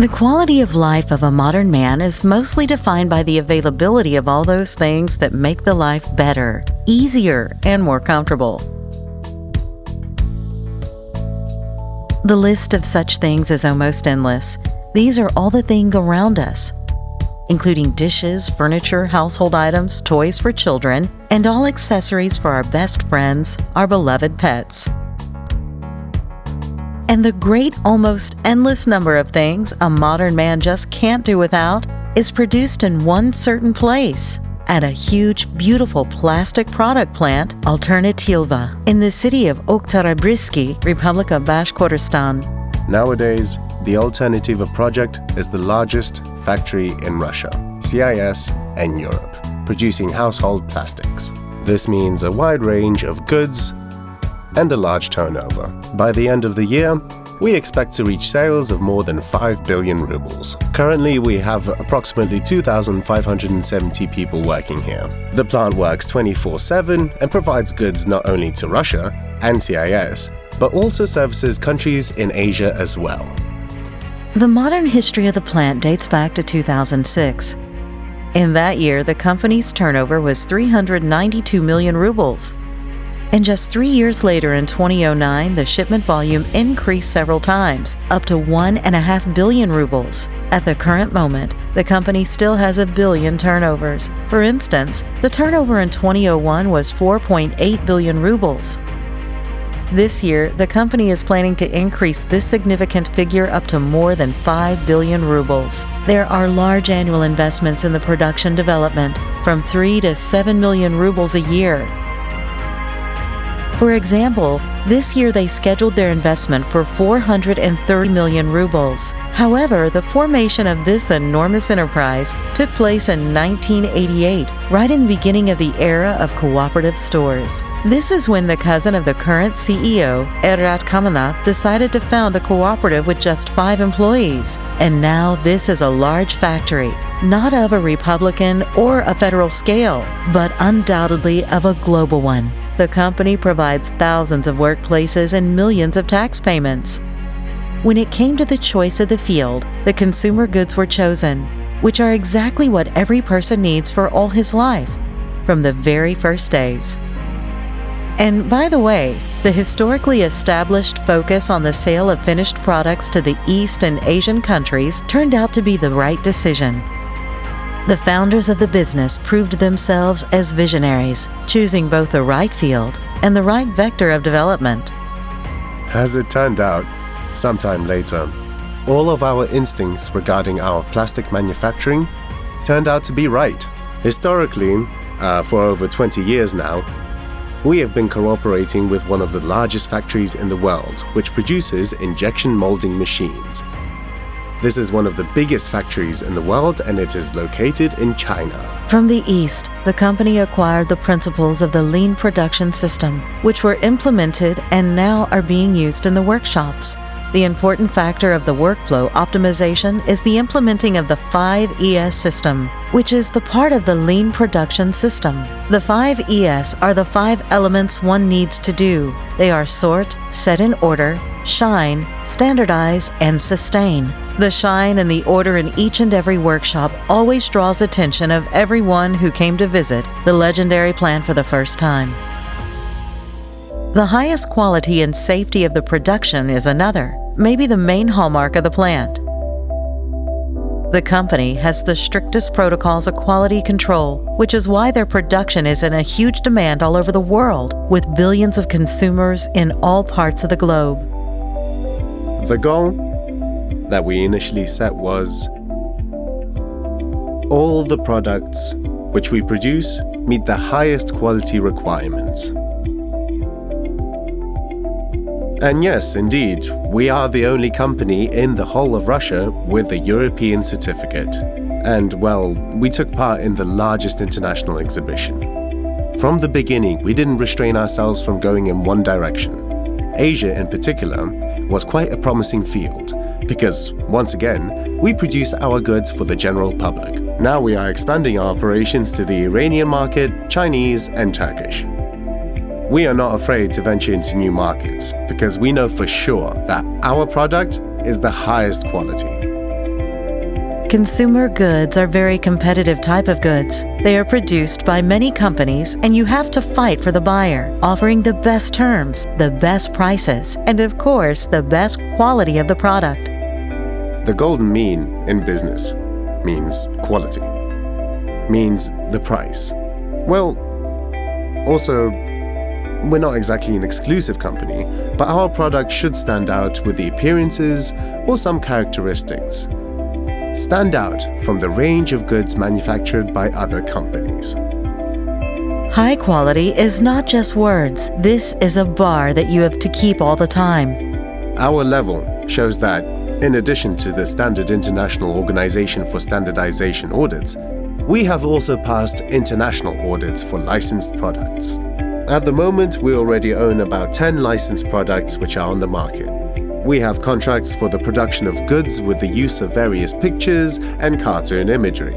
The quality of life of a modern man is mostly defined by the availability of all those things that make the life better, easier, and more comfortable. The list of such things is almost endless. These are all the things around us, including dishes, furniture, household items, toys for children, and all accessories for our best friends, our beloved pets. And the great, almost endless number of things a modern man just can't do without is produced in one certain place, at a huge, beautiful plastic product plant, Alternativa, in the city of Oktyabrsky, Republic of Bashkortostan. Nowadays, the Alternativa project is the largest factory in Russia, CIS, and Europe, producing household plastics. This means a wide range of goods and a large turnover. By the end of the year, we expect to reach sales of more than 5 billion rubles. Currently, we have approximately 2,570 people working here. The plant works 24/7 and provides goods not only to Russia and CIS, but also services countries in Asia as well. The modern history of the plant dates back to 2006. In that year, the company's turnover was 392 million rubles. And just 3 years later, in 2009, the shipment volume increased several times, up to 1.5 billion rubles. At the current moment, the company still has a billion turnovers. For instance, the turnover in 2001 was 4.8 billion rubles. This year, the company is planning to increase this significant figure up to more than 5 billion rubles. There are large annual investments in the production development, from 3 to 7 million rubles a year. For example, this year they scheduled their investment for 430 million rubles. However, the formation of this enormous enterprise took place in 1988, right in the beginning of the era of cooperative stores. This is when the cousin of the current CEO, Erat Kamenev, decided to found a cooperative with just 5 employees. And now this is a large factory, not of a republican or a federal scale, but undoubtedly of a global one. The company provides thousands of workplaces and millions of tax payments. When it came to the choice of the field, the consumer goods were chosen, which are exactly what every person needs for all his life, from the very first days. And by the way, the historically established focus on the sale of finished products to the East and Asian countries turned out to be the right decision. The founders of the business proved themselves as visionaries, choosing both the right field and the right vector of development. As it turned out, sometime later, all of our instincts regarding our plastic manufacturing turned out to be right. Historically, for over 20 years now, we have been cooperating with one of the largest factories in the world, which produces injection molding machines. This is one of the biggest factories in the world, and it is located in China. From the East, the company acquired the principles of the lean production system, which were implemented and now are being used in the workshops. The important factor of the workflow optimization is the implementing of the 5ES system, which is the part of the lean production system. The 5ES are the 5 elements one needs to do. They are sort, set in order, shine, standardize, and sustain. The shine and the order in each and every workshop always draws attention of everyone who came to visit the legendary plant for the first time. The highest quality and safety of the production is another, maybe the main hallmark of the plant. The company has the strictest protocols of quality control, which is why their production is in a huge demand all over the world, with billions of consumers in all parts of the globe. The goal that we initially set was all the products which we produce meet the highest quality requirements. And yes, indeed, we are the only company in the whole of Russia with the European certificate. And, well, we took part in the largest international exhibition. From the beginning, we didn't restrain ourselves from going in one direction. Asia, in particular, was quite a promising field, because, once again, we produce our goods for the general public. Now we are expanding our operations to the Iranian market, Chinese, and Turkish. We are not afraid to venture into new markets, because we know for sure that our product is the highest quality. Consumer goods are very competitive type of goods. They are produced by many companies and you have to fight for the buyer, offering the best terms, the best prices, and of course, the best quality of the product. The golden mean in business means quality, means the price. Well, also, we're not exactly an exclusive company, but our product should stand out with the appearances or some characteristics. Stand out from the range of goods manufactured by other companies. High quality is not just words. This is a bar that you have to keep all the time. Our level shows that, in addition to the Standard International Organization for Standardization audits, we have also passed international audits for licensed products. At the moment, we already own about 10 licensed products which are on the market. We have contracts for the production of goods with the use of various pictures and cartoon imagery.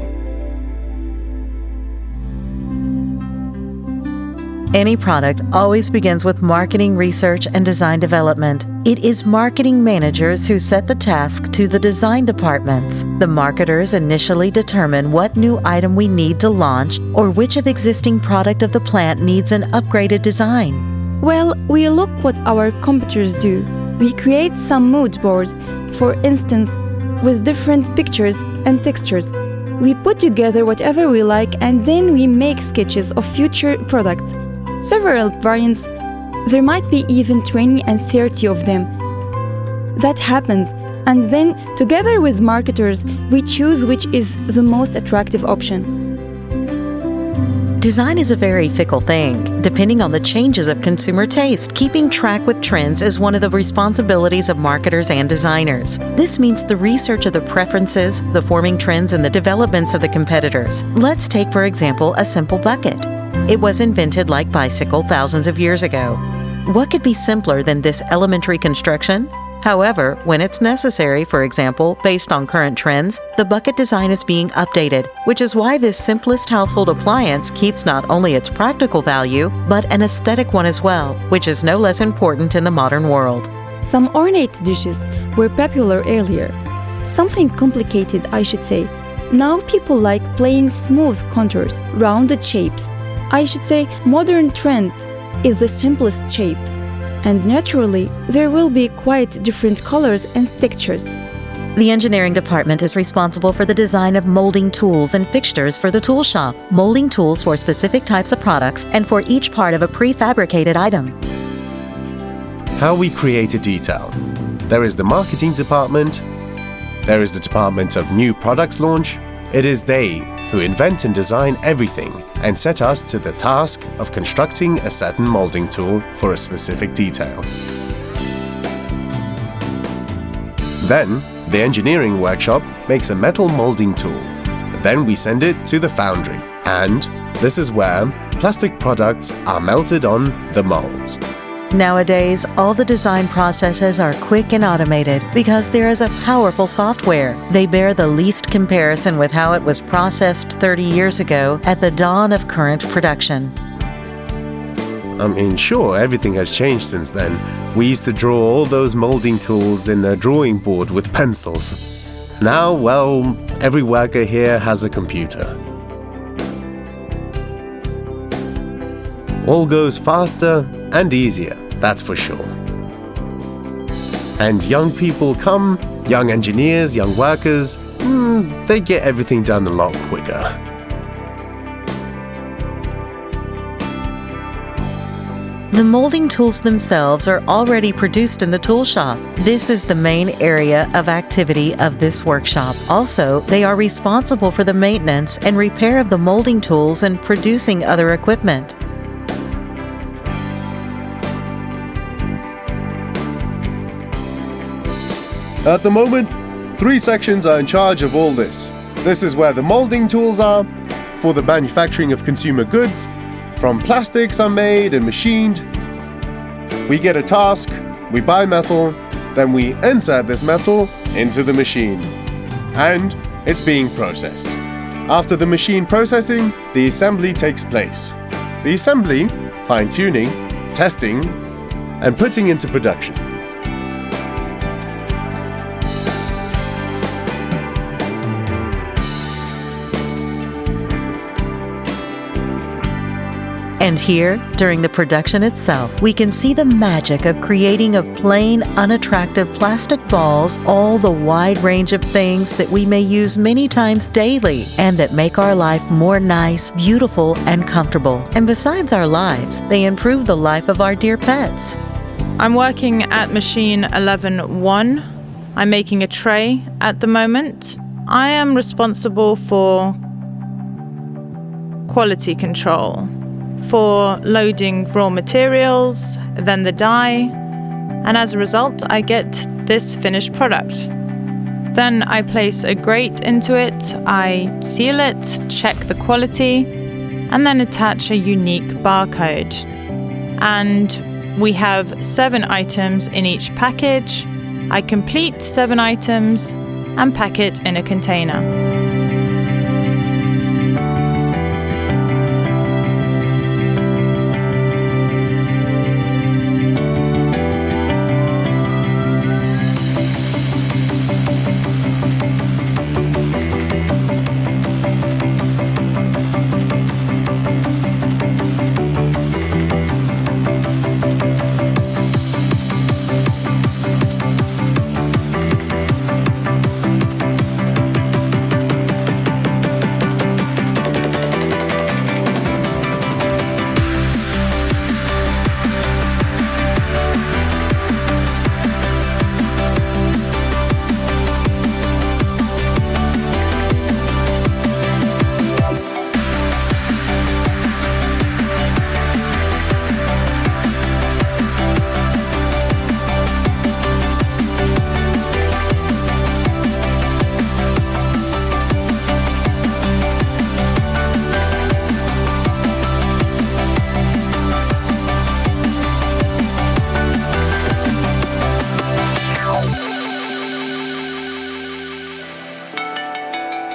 Any product always begins with marketing research and design development. It is marketing managers who set the task to the design departments. The marketers initially determine what new item we need to launch or which of existing product of the plant needs an upgraded design. Well, we look what our competitors do. We create some mood boards, for instance, with different pictures and textures. We put together whatever we like and then we make sketches of future products. Several variants, there might be even 20 and 30 of them. That happens, and then, together with marketers, we choose which is the most attractive option. Design is a very fickle thing, depending on the changes of consumer taste. Keeping track with trends is one of the responsibilities of marketers and designers. This means the research of the preferences, the forming trends, and the developments of the competitors. Let's take, for example, a simple bucket. It was invented like bicycle thousands of years ago. What could be simpler than this elementary construction? However, when it's necessary, for example, based on current trends, the bucket design is being updated, which is why this simplest household appliance keeps not only its practical value, but an aesthetic one as well, which is no less important in the modern world. Some ornate dishes were popular earlier. Something complicated, I should say. Now people like plain smooth contours, rounded shapes. I should say modern trend is the simplest shapes. And naturally, there will be quite different colors and textures. The engineering department is responsible for the design of molding tools and fixtures for the tool shop, molding tools for specific types of products and for each part of a prefabricated item. How we create a detail. There is the marketing department. There is the department of new products launch. It is they who invent and design everything and set us to the task of constructing a certain molding tool for a specific detail. Then, the engineering workshop makes a metal molding tool. Then we send it to the foundry, and this is where plastic products are melted on the molds. Nowadays, all the design processes are quick and automated because there is a powerful software. They bear the least comparison with how it was processed 30 years ago at the dawn of current production. I mean, sure, everything has changed since then. We used to draw all those molding tools in a drawing board with pencils. Now, well, every worker here has a computer. All goes faster and easier, that's for sure. And young people come, young engineers, young workers, they get everything done a lot quicker. The molding tools themselves are already produced in the tool shop. This is the main area of activity of this workshop. Also, they are responsible for the maintenance and repair of the molding tools and producing other equipment. At the moment, 3 sections are in charge of all this. This is where the molding tools are, for the manufacturing of consumer goods. From plastics are made and machined. We get a task, we buy metal, then we insert this metal into the machine. And it's being processed. After the machine processing, the assembly takes place. The assembly, fine-tuning, testing, and putting into production. And here, during the production itself, we can see the magic of creating of plain, unattractive plastic balls all the wide range of things that we may use many times daily and that make our life more nice, beautiful, and comfortable. And besides our lives, they improve the life of our dear pets. I'm working at machine 11.1. I'm making a tray at the moment. I am responsible for quality control, for loading raw materials, then the dye, and as a result, I get this finished product. Then I place a grate into it, I seal it, check the quality, and then attach a unique barcode. And we have 7 items in each package. I complete 7 items and pack it in a container.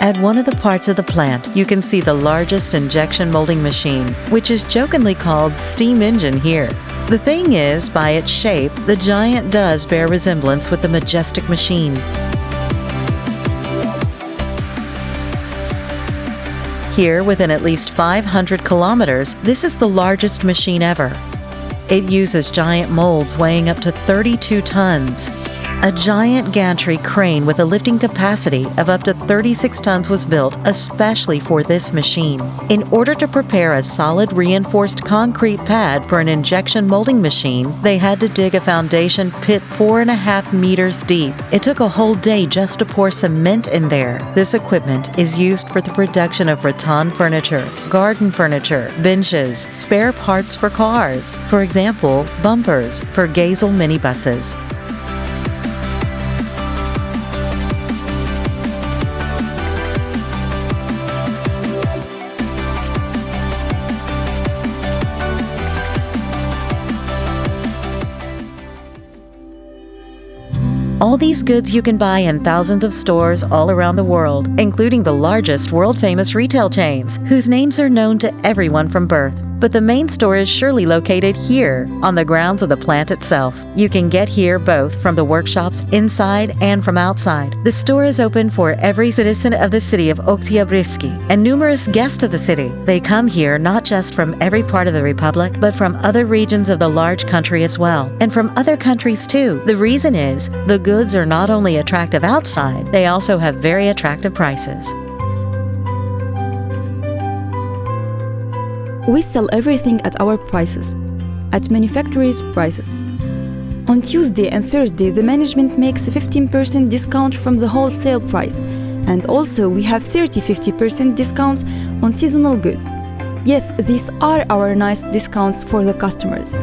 At one of the parts of the plant, you can see the largest injection molding machine, which is jokingly called steam engine here. The thing is, by its shape, the giant does bear resemblance with the majestic machine. Here, within at least 500 kilometers, this is the largest machine ever. It uses giant molds weighing up to 32 tons. A giant gantry crane with a lifting capacity of up to 36 tons was built especially for this machine. In order to prepare a solid reinforced concrete pad for an injection molding machine, they had to dig a foundation pit 4.5 meters deep. It took a whole day just to pour cement in there. This equipment is used for the production of rattan furniture, garden furniture, benches, spare parts for cars. For example, bumpers for Gazel minibuses. All these goods you can buy in thousands of stores all around the world, including the largest world-famous retail chains, whose names are known to everyone from birth. But the main store is surely located here, on the grounds of the plant itself. You can get here both from the workshops inside and from outside. The store is open for every citizen of the city of Oktyabrski and numerous guests of the city. They come here not just from every part of the republic, but from other regions of the large country as well, and from other countries too. The reason is, the goods are not only attractive outside, they also have very attractive prices. We sell everything at our prices, at manufacturers' prices. On Tuesday and Thursday, the management makes a 15% discount from the wholesale price, and also we have 30-50% discounts on seasonal goods. Yes, these are our nice discounts for the customers.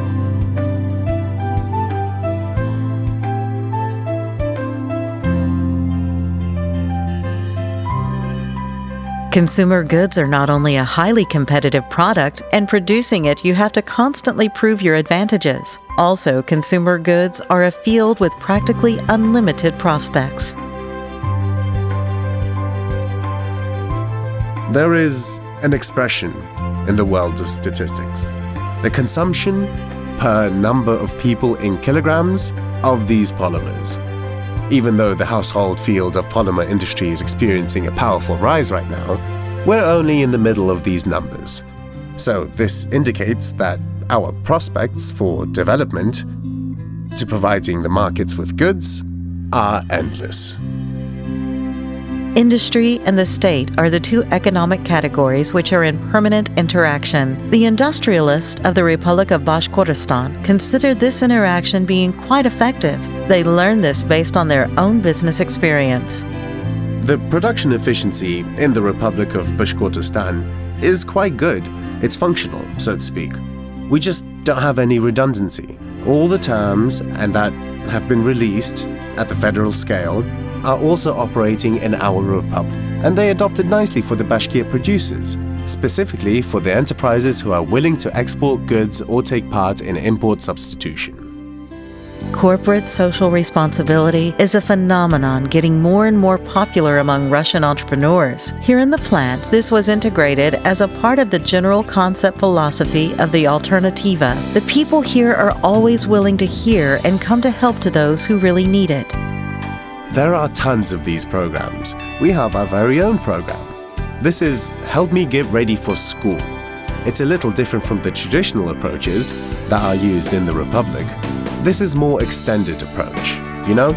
Consumer goods are not only a highly competitive product, and producing it you have to constantly prove your advantages. Also, consumer goods are a field with practically unlimited prospects. There is an expression in the world of statistics: the consumption per number of people in kilograms of these polymers. Even though the household field of polymer industry is experiencing a powerful rise right now, we're only in the middle of these numbers. So this indicates that our prospects for development to providing the markets with goods are endless. Industry and the state are the two economic categories which are in permanent interaction. The industrialists of the Republic of Bashkortostan considered this interaction being quite effective. They learned this based on their own business experience. The production efficiency in the Republic of Bashkortostan is quite good. It's functional, so to speak. We just don't have any redundancy. All the terms and that have been released at the federal scale are also operating in our republic, and they adopted nicely for the Bashkir producers, specifically for the enterprises who are willing to export goods or take part in import substitution. Corporate social responsibility is a phenomenon getting more and more popular among Russian entrepreneurs. Here in the plant, this was integrated as a part of the general concept philosophy of the Alternativa. The people here are always willing to hear and come to help to those who really need it. There are tons of these programs. We have our very own program. This is Help Me Get Ready for School. It's a little different from the traditional approaches that are used in the Republic. This is more extended approach, you know?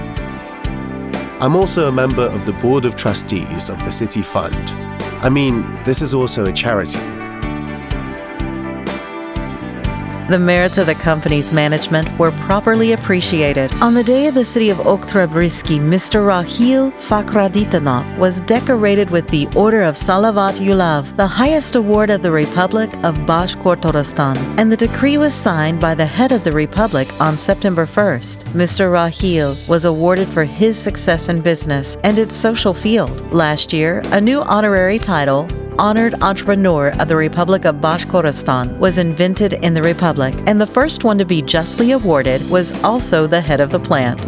I'm also a member of the Board of Trustees of the City Fund. I mean, this is also a charity. The merits of the company's management were properly appreciated. On the day of the city of Oktyabrsky, Mr. Rahil Fakraditanov was decorated with the Order of Salavat Yulav, the highest award of the Republic of Bashkortostan, and the decree was signed by the head of the Republic on September 1st. Mr. Rahil was awarded for his success in business and its social field. Last year, a new honorary title, Honored Entrepreneur of the Republic of Bashkortostan, was invented in the Republic, and the first one to be justly awarded was also the head of the plant.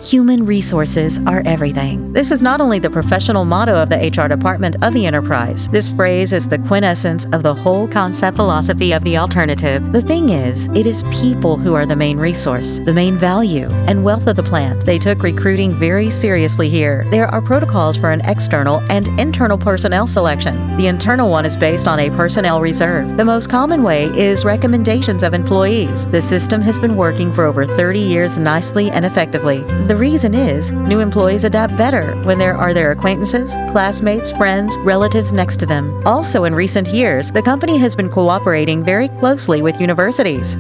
Human resources are everything. This is not only the professional motto of the HR department of the enterprise. This phrase is the quintessence of the whole concept philosophy of the alternative. The thing is, it is people who are the main resource, the main value, and wealth of the plant. They took recruiting very seriously here. There are protocols for an external and internal personnel selection. The internal one is based on a personnel reserve. The most common way is recommendations of employees. The system has been working for over 30 years nicely and effectively. The reason is, new employees adapt better when there are their acquaintances, classmates, friends, relatives next to them. Also, in recent years, the company has been cooperating very closely with universities.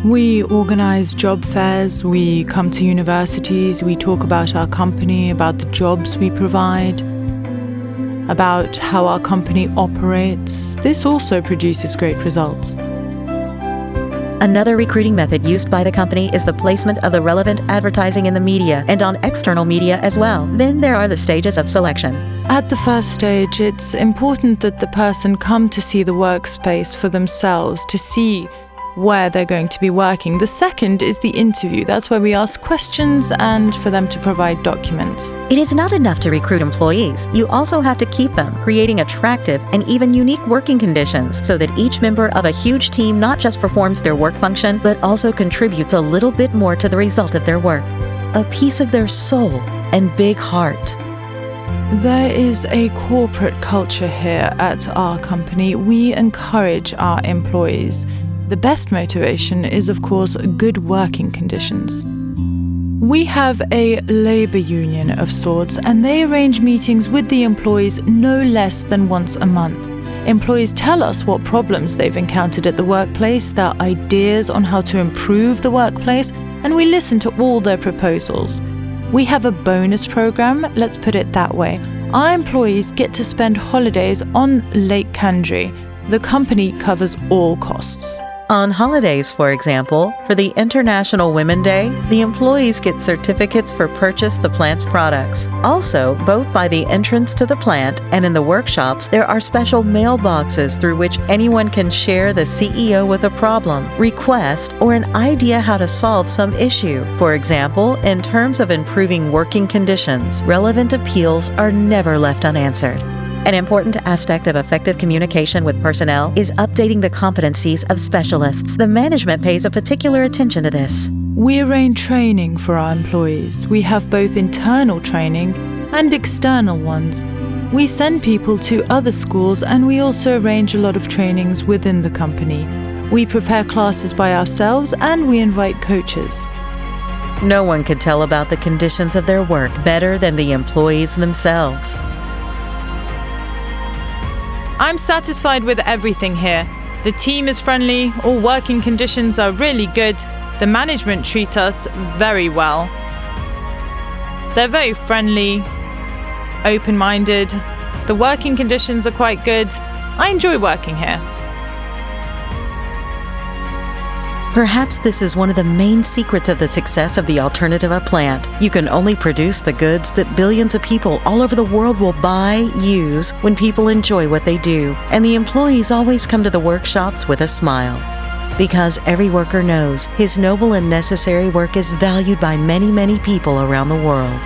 We organize job fairs, we come to universities, we talk about our company, about the jobs we provide, about how our company operates. This also produces great results. Another recruiting method used by the company is the placement of the relevant advertising in the media and on external media as well. Then there are the stages of selection. At the first stage, it's important that the person come to see the workspace for themselves, to see where they're going to be working. The second is the interview. That's where we ask questions and for them to provide documents. It is not enough to recruit employees. You also have to keep them, creating attractive and even unique working conditions so that each member of a huge team not just performs their work function, but also contributes a little bit more to the result of their work. A piece of their soul and big heart. There is a corporate culture here at our company. We encourage our employees. The best motivation is, of course, good working conditions. We have a labor union of sorts, and they arrange meetings with the employees no less than once a month. Employees tell us what problems they've encountered at the workplace, their ideas on how to improve the workplace, and we listen to all their proposals. We have a bonus program, let's put it that way. Our employees get to spend holidays on Lake Kandri. The company covers all costs. On holidays, for example, for the International Women's Day, the employees get certificates for purchase the plant's products. Also, both by the entrance to the plant and in the workshops, there are special mailboxes through which anyone can share the CEO with a problem, request, or an idea how to solve some issue. For example, in terms of improving working conditions, relevant appeals are never left unanswered. An important aspect of effective communication with personnel is updating the competencies of specialists. The management pays a particular attention to this. We arrange training for our employees. We have both internal training and external ones. We send people to other schools, and we also arrange a lot of trainings within the company. We prepare classes by ourselves, and we invite coaches. No one could tell about the conditions of their work better than the employees themselves. I'm satisfied with everything here. The team is friendly, all working conditions are really good, the management treat us very well. They're very friendly, open-minded, the working conditions are quite good. I enjoy working here. Perhaps this is one of the main secrets of the success of the Alternativa plant. You can only produce the goods that billions of people all over the world will buy, use, when people enjoy what they do. And the employees always come to the workshops with a smile. Because every worker knows his noble and necessary work is valued by many, many people around the world.